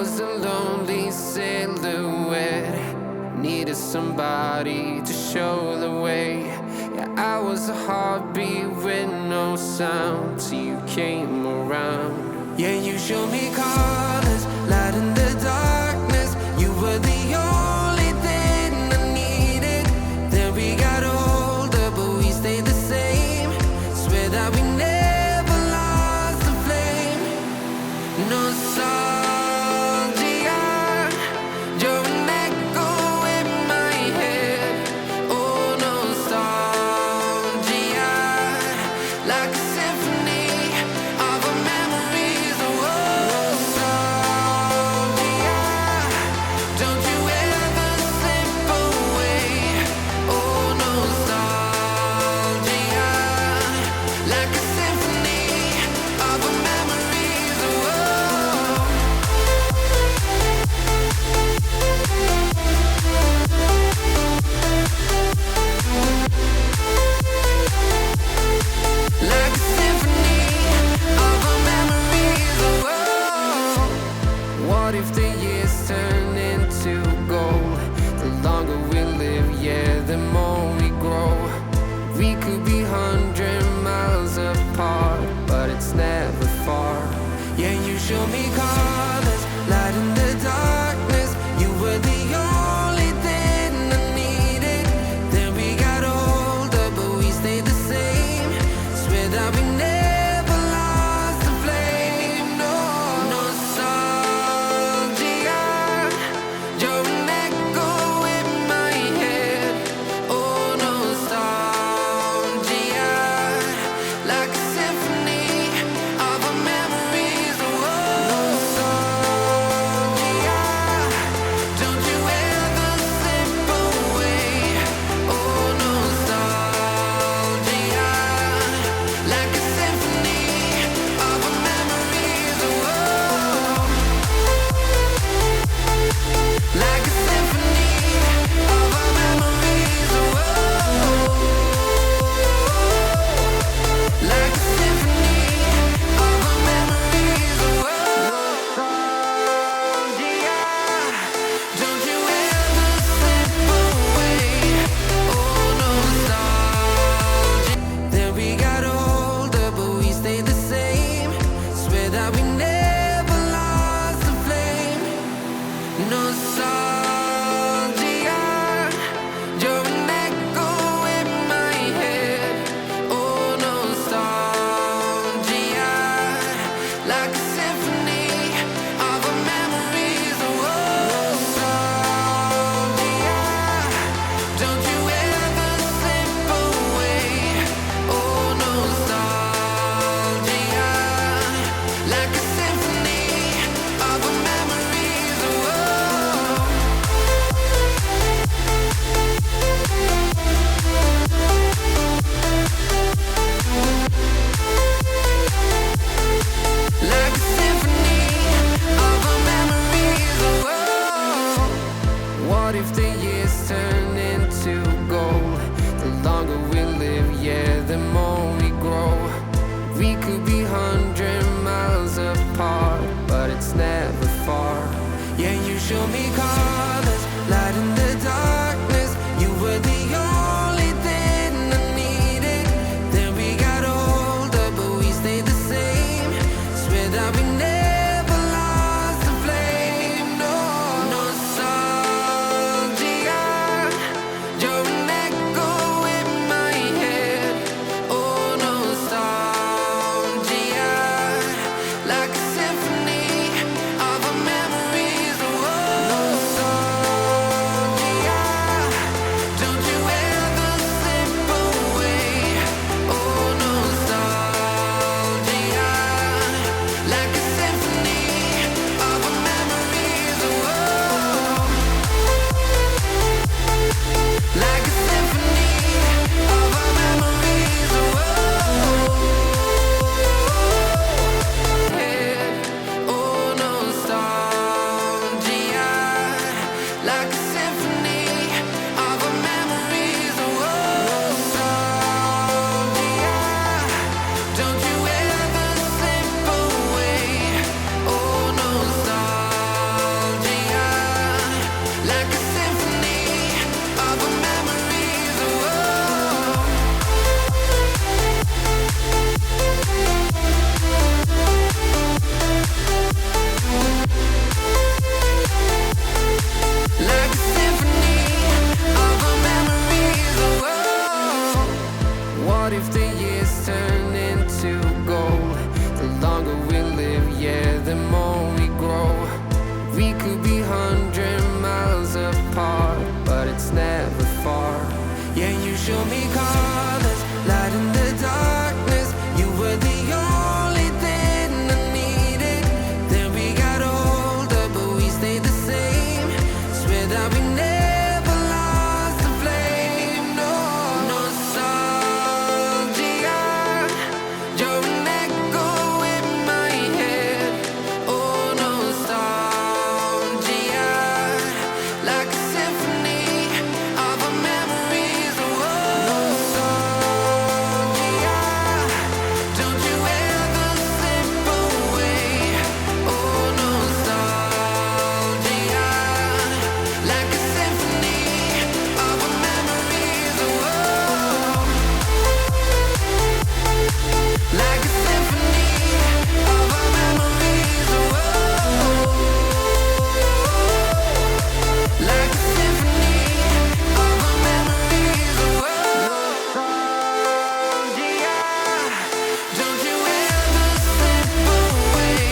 was a lonely silhouette, needed somebody to show the way. Yeah, I was a heartbeat with no sound till you came around. Yeah, you showed me colors, light in the darkness. You were the only thing I needed. Then we got older, but we stayed the same. Swear that we never lost the flame. Nostalgia, you're an echo in my head. Oh, nostalgia, like a symphony of our memories. Oh, nostalgia, don't you ever slip away. Oh, nostalgia, like a symphony of our memories. Oh, like a symphony of our memories. Oh, what if the years turn into gold? The longer we live, yeah, the more we grow. We could be 100 miles apart, but it's never far. Yeah, you show me colors, light in the darkness. You were the only thing I needed. Then we got older, but we stayed the same. Swear that we never lost the flame. No, nostalgia, you're an echo in my head. Oh, nostalgia, like a symphony of our memories. Oh, nostalgia, don't you ever slip away. Oh, nostalgia, like a symphony of our memories. Oh, like a symphony of our memories. Oh, like a symphony of our memories. Oh, nostalgia, don't you ever slip away. Oh, nostalgia. Then we got older, but we stayed the same. Swear that we never lost the flame. Nostalgia, you're an echo in my head. Oh, nostalgia, like a symphony of our memories. Oh, nostalgia, don't you ever slip away. Oh, nostalgia, like a symphony of our memories. Oh, like a symphony of our memories. Oh, what if the years turn into gold? The longer we live, yeah, the more we grow. We could be 100 miles apart, but it's never far. Yeah, you show me colors, light in the darkness. You were the only thing I needed. Then we got older, but we stayed the same. Swear that we never lost the flame. No, nostalgia, you're an echo in my head. Oh, nostalgia, if the years turn into gold? The longer we live, yeah, the more we grow. We could be 100 miles apart, but it's never far. Yeah, you show me colors, light in the darkness. You were the only thing I needed. Then we got older, but we stayed the same. Swear that we never lost the flame. No nostalgia, you're an echo in my head. Oh, nostalgia, like a symphony of our memories. Oh, nostalgia, don't you ever slip away. Oh, nostalgia, like a symphony of our memories. Oh, like a symphony of our memories. Oh, like a symphony of our memories. Nostalgia, don't you ever slip away.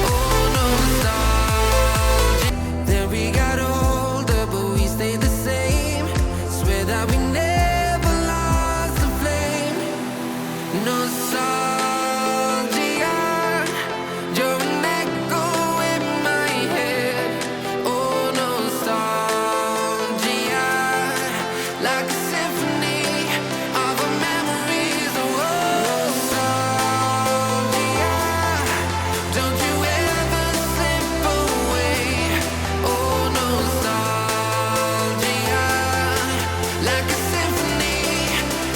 Oh, nostalgia. Then we got older, but we stayed the same. Swear that we never lost the flame. Nostalgia, you're an echo in my head. Oh, nostalgia, like a symphony of our memories. Oh, nostalgia, don't you ever slip away. Oh, nostalgia, like a symphony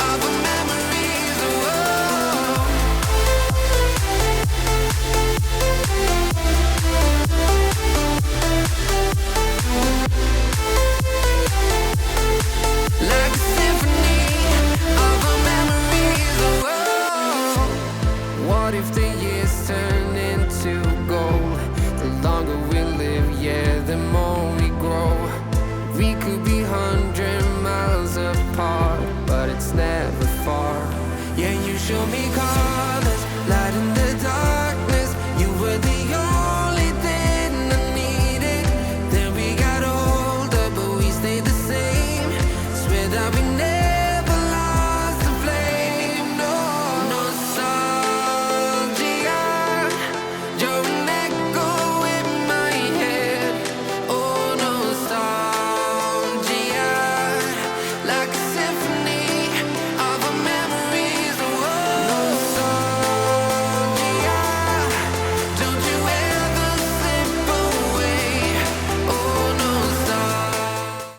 of our memories. Oh, like a symphony of our memories. Oh, what if the years turn into gold? The longer we live, yeah, the more we grow. We could be 100 miles apart, but it's never far. Yeah, you show me colors.